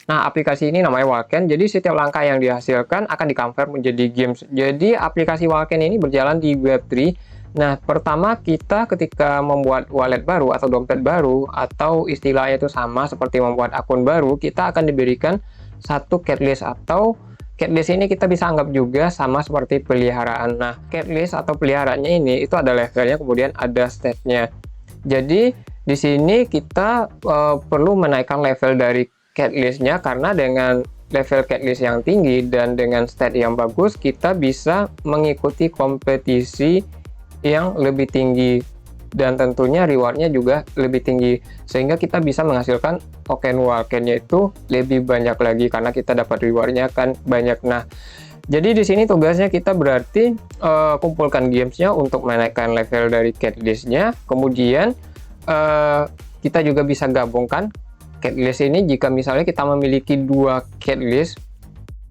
Nah, aplikasi ini namanya Walken, jadi setiap langkah yang dihasilkan akan di-convert menjadi games. Jadi aplikasi Walken ini berjalan di Web3. Nah, pertama kita ketika membuat wallet baru atau dompet baru, atau istilahnya itu sama seperti membuat akun baru, kita akan diberikan satu catalyst, atau catalyst ini kita bisa anggap juga sama seperti peliharaan. Nah, catalyst atau peliharaannya ini itu ada levelnya, kemudian ada state-nya. Jadi di sini kita perlu menaikkan level dari catalyst-nya, karena dengan level catalyst yang tinggi dan dengan state yang bagus, kita bisa mengikuti kompetisi yang lebih tinggi dan tentunya rewardnya juga lebih tinggi, sehingga kita bisa menghasilkan token Walken-nya itu lebih banyak lagi karena kita dapat rewardnya kan banyak. Nah, jadi di sini tugasnya kita berarti kumpulkan gamesnya untuk menaikkan level dari catalyst-nya, kemudian kita juga bisa gabungkan catalyst ini. Jika misalnya kita memiliki dua catalyst,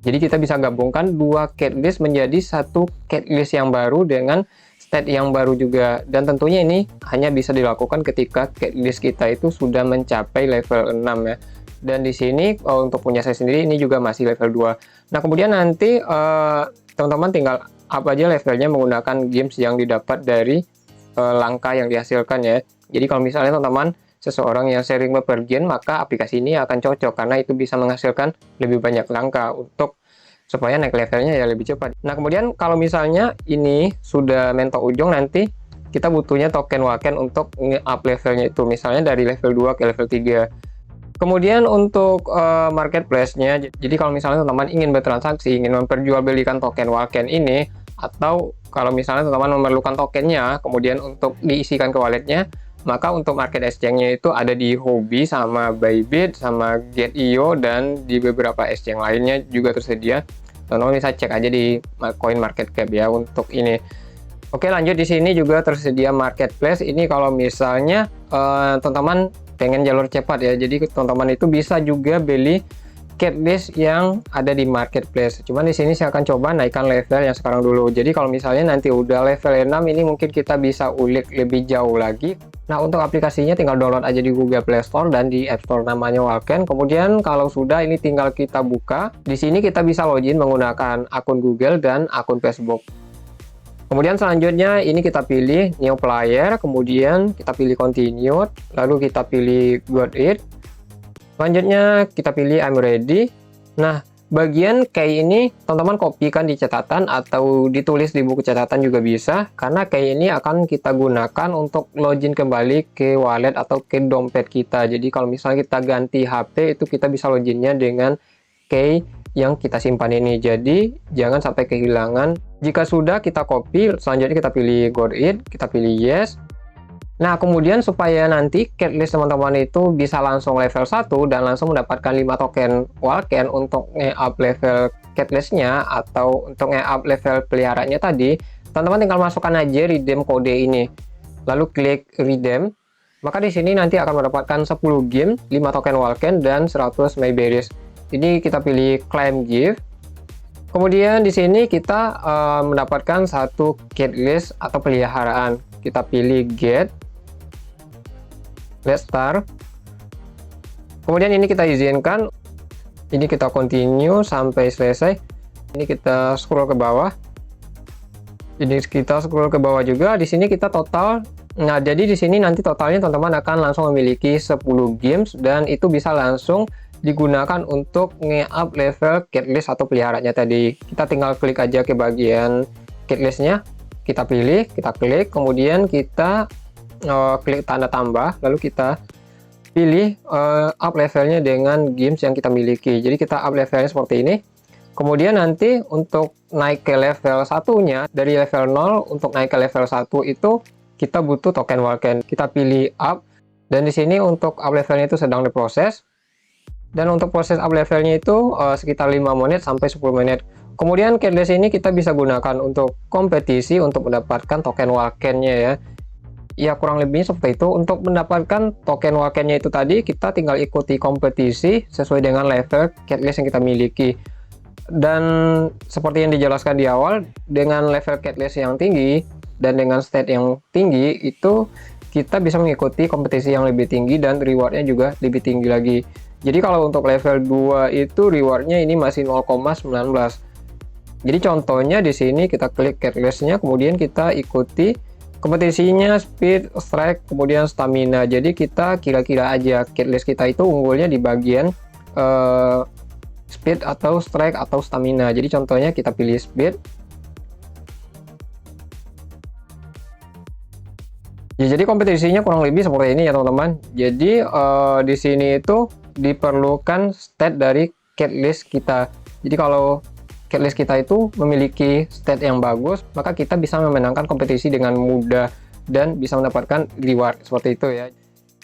jadi kita bisa gabungkan dua catalyst menjadi satu catalyst yang baru dengan state yang baru juga, dan tentunya ini hanya bisa dilakukan ketika catalyst kita itu sudah mencapai level 6 ya. Dan di sini untuk punya saya sendiri ini juga masih level 2. Nah, kemudian nanti teman-teman tinggal up aja levelnya menggunakan games yang didapat dari langkah yang dihasilkan ya. Jadi kalau misalnya teman-teman seseorang yang sering bepergian, maka aplikasi ini akan cocok karena itu bisa menghasilkan lebih banyak langkah untuk supaya naik levelnya ya lebih cepat. Nah, kemudian kalau misalnya ini sudah mentok ujung, nanti kita butuhnya token Walken untuk nge-up levelnya itu, misalnya dari level 2 ke level 3. Kemudian untuk marketplace-nya, jadi kalau misalnya teman-teman ingin bertransaksi, ingin memperjualbelikan token Walken ini, atau kalau misalnya teman-teman memerlukan tokennya, kemudian untuk diisikan ke walletnya, maka untuk market exchange-nya itu ada di Huobi, sama Bybit, sama Get.io, dan di beberapa exchange lainnya juga tersedia. Teman-teman bisa cek aja di CoinMarketCap ya untuk ini. Oke, lanjut, di sini juga tersedia marketplace. Ini kalau misalnya teman-teman pengen jalur cepat ya, jadi teman-teman itu bisa juga beli catalyst yang ada di marketplace. Cuman di sini saya akan coba naikkan level yang sekarang dulu. Jadi kalau misalnya nanti udah level 6, ini mungkin kita bisa ulik lebih jauh lagi. Nah, untuk aplikasinya tinggal download aja di Google Play Store dan di App Store, namanya Walken. Kemudian kalau sudah, ini tinggal kita buka. Di sini kita bisa login menggunakan akun Google dan akun Facebook. Kemudian selanjutnya ini kita pilih New Player, kemudian kita pilih Continue, lalu kita pilih Got It. Selanjutnya kita pilih I'm Ready. Nah, bagian key ini teman-teman kopikan di catatan atau ditulis di buku catatan juga bisa, karena key ini akan kita gunakan untuk login kembali ke wallet atau ke dompet kita. Jadi kalau misalnya kita ganti HP, itu kita bisa loginnya dengan key yang kita simpan ini. Jadi jangan sampai kehilangan. Jika sudah, kita copy, selanjutnya kita pilih Got It, kita pilih Yes. Nah, kemudian supaya nanti catalyst teman-teman itu bisa langsung level 1 dan langsung mendapatkan 5 token Walken untuk nge-up level catalyst-nya atau untuk nge-up level peliharanya tadi, teman-teman tinggal masukkan aja redeem kode ini. Lalu klik redeem. Maka di sini nanti akan mendapatkan 10 game, 5 token Walken, dan 100 Mayberries. Ini kita pilih claim gift. Kemudian di sini kita mendapatkan satu catalyst atau peliharaan. Kita pilih get. Let's start. Kemudian ini kita izinkan, ini kita continue sampai selesai. Ini kita scroll ke bawah. Ini kita scroll ke bawah juga. Di sini kita total. Nah, jadi di sini nanti totalnya teman-teman akan langsung memiliki 10 games, dan itu bisa langsung digunakan untuk nge-up level catalyst atau peliharanya tadi. Kita tinggal klik aja ke bagian catalyst-nya. Kita pilih, kita klik, kemudian kita klik tanda tambah, lalu kita pilih up levelnya dengan games yang kita miliki. Jadi kita up levelnya seperti ini. Kemudian nanti untuk naik ke level satunya, dari level 0 untuk naik ke level 1 itu kita butuh token Walken. Kita pilih up, dan di sini untuk up levelnya itu sedang diproses. Dan untuk proses up levelnya itu sekitar 5 menit sampai 10 menit. Kemudian catalyst ini kita bisa gunakan untuk kompetisi untuk mendapatkan token Walken-nya ya. Ya, kurang lebihnya seperti itu. Untuk mendapatkan token Walken-nya itu tadi, kita tinggal ikuti kompetisi sesuai dengan level catalyst yang kita miliki. Dan seperti yang dijelaskan di awal, dengan level catalyst yang tinggi dan dengan state yang tinggi, itu kita bisa mengikuti kompetisi yang lebih tinggi dan rewardnya juga lebih tinggi lagi. Jadi kalau untuk level 2 itu rewardnya ini masih 0,19. Jadi contohnya di sini kita klik catalyst-nya, kemudian kita ikuti kompetisinya, speed, strike, kemudian stamina. Jadi kita kira-kira aja catalyst kita itu unggulnya di bagian speed atau strike atau stamina. Jadi contohnya kita pilih speed. Ya, jadi kompetisinya kurang lebih seperti ini ya teman-teman. Jadi di sini itu diperlukan stat dari catalyst kita. Jadi kalau catalyst kita itu memiliki stat yang bagus, maka kita bisa memenangkan kompetisi dengan mudah dan bisa mendapatkan reward seperti itu ya.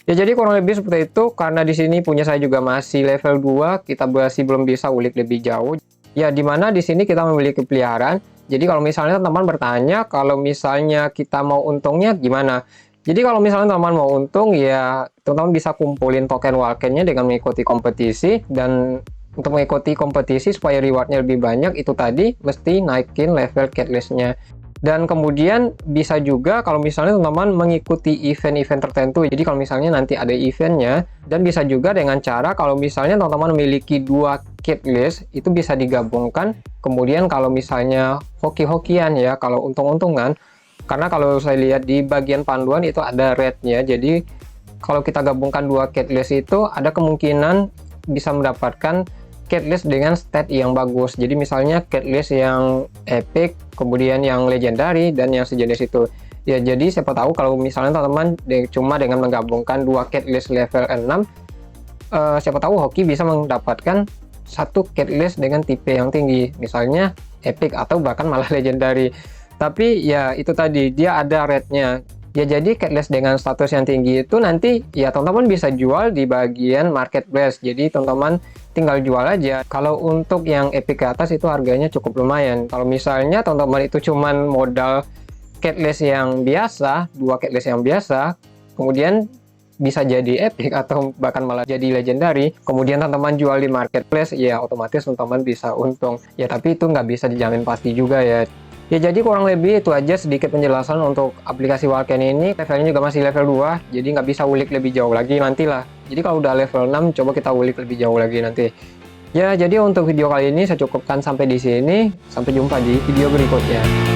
Ya, jadi kurang lebih seperti itu. Karena di sini punya saya juga masih level 2, kita masih belum bisa ulik lebih jauh. Ya, dimana di sini kita memiliki peliharaan. Jadi kalau misalnya teman-teman bertanya, kalau misalnya kita mau untungnya gimana? Jadi kalau misalnya teman-teman mau untung, ya teman-teman bisa kumpulin token Walken-nya dengan mengikuti kompetisi. Dan untuk mengikuti kompetisi supaya rewardnya lebih banyak, itu tadi mesti naikin level catalyst-nya. Dan kemudian bisa juga kalau misalnya teman-teman mengikuti event-event tertentu. Jadi kalau misalnya nanti ada eventnya, dan bisa juga dengan cara kalau misalnya teman-teman memiliki 2 catalyst, itu bisa digabungkan. Kemudian kalau misalnya hoki-hokian ya, kalau untung-untungan, karena kalau saya lihat di bagian panduan itu ada rate-nya. Jadi kalau kita gabungkan 2 catalyst itu ada kemungkinan bisa mendapatkan catalyst dengan stat yang bagus. Jadi misalnya catalyst yang epic, kemudian yang legendary, dan yang sejenis itu. Ya, jadi siapa tahu kalau misalnya teman-teman cuma dengan menggabungkan 2 catalyst level 6, siapa tahu hoki bisa mendapatkan satu catalyst dengan tipe yang tinggi, misalnya epic atau bahkan malah legendary. Tapi ya itu tadi, dia ada rate-nya. Ya, jadi catalyst dengan status yang tinggi itu nanti ya teman-teman bisa jual di bagian marketplace. Jadi teman-teman tinggal jual aja. Kalau untuk yang epic ke atas itu harganya cukup lumayan. Kalau misalnya teman-teman itu cuman modal catalyst yang biasa, 2 catalyst yang biasa, kemudian bisa jadi epic atau bahkan malah jadi legendary, kemudian teman-teman jual di marketplace, ya otomatis teman-teman bisa untung. Ya tapi itu nggak bisa dijamin pasti juga ya. Ya, jadi kurang lebih itu aja sedikit penjelasan untuk aplikasi Walken ini. Levelnya juga masih level 2, jadi nggak bisa ulik lebih jauh lagi nantilah. Jadi kalau udah level 6, coba kita ulik lebih jauh lagi nanti. Ya, jadi untuk video kali ini saya cukupkan sampai di sini. Sampai jumpa di video berikutnya.